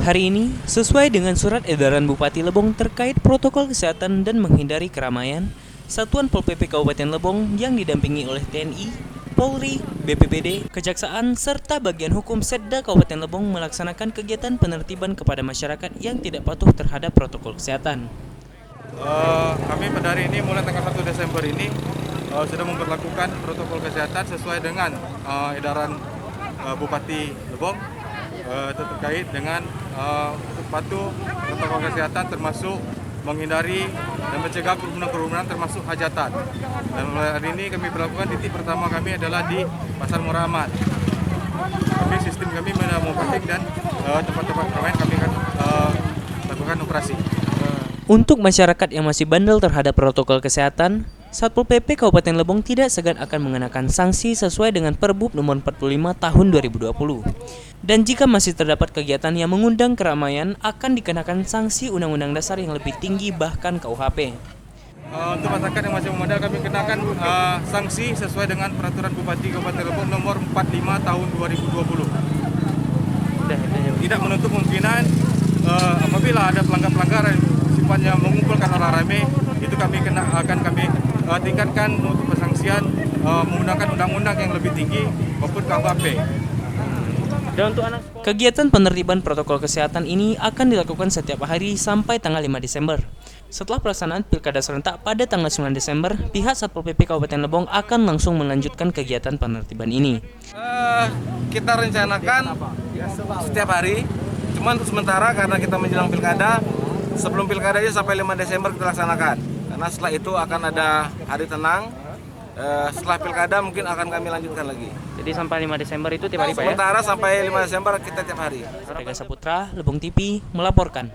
Hari ini, sesuai dengan surat edaran Bupati Lebong terkait protokol kesehatan dan menghindari keramaian, Satuan Pol PP Kabupaten Lebong yang didampingi oleh TNI, Polri, BPBD, Kejaksaan, serta bagian hukum Setda Kabupaten Lebong melaksanakan kegiatan penertiban kepada masyarakat yang tidak patuh terhadap protokol kesehatan. Kami pada hari ini mulai tanggal 1 Desember ini sudah memperlakukan protokol kesehatan sesuai dengan edaran Bupati Lebong terkait dengan untuk patuh protokol kesehatan termasuk menghindari dan mencegah kerumunan-kerumunan termasuk hajatan. Dan mulai hari ini kami berlakukan titik pertama kami adalah di Pasar Murah Ahmad. Sistem kami memperhatikan dan tempat-tempat keramaian kami akan lakukan operasi. Untuk masyarakat yang masih bandel terhadap protokol kesehatan, Satpol PP Kabupaten Lebong tidak segan akan mengenakan sanksi sesuai dengan Perbup nomor 45 tahun 2020. Dan jika masih terdapat kegiatan yang mengundang keramaian, akan dikenakan sanksi Undang-Undang Dasar yang lebih tinggi bahkan KUHP. Untuk masyarakat yang masih memandang kami kenakan sanksi sesuai dengan Peraturan Bupati Kabupaten Lebong nomor 45 tahun 2020. Tidak menutup kemungkinan apabila ada pelanggaran sifatnya mengumpulkan orang ramai, itu kami akan kami tingkatkan untuk persangsian menggunakan undang-undang yang lebih tinggi maupun KUHP. Kegiatan penertiban protokol kesehatan ini akan dilakukan setiap hari sampai tanggal 5 Desember. Setelah pelaksanaan Pilkada serentak pada tanggal 9 Desember, pihak Satpol PP Kabupaten Lebong akan langsung melanjutkan kegiatan penertiban ini. Kita rencanakan setiap hari, cuman untuk sementara karena kita menjelang Pilkada, sebelum Pilkada aja sampai 5 Desember kita laksanakan. Karena setelah itu akan ada hari tenang. Setelah Pilkada mungkin akan kami lanjutkan lagi. Jadi sampai 5 Desember itu tiap hari Pak ya? Sementara sampai 5 Desember kita tiap hari. Rega Saputra, Lebong TV, melaporkan.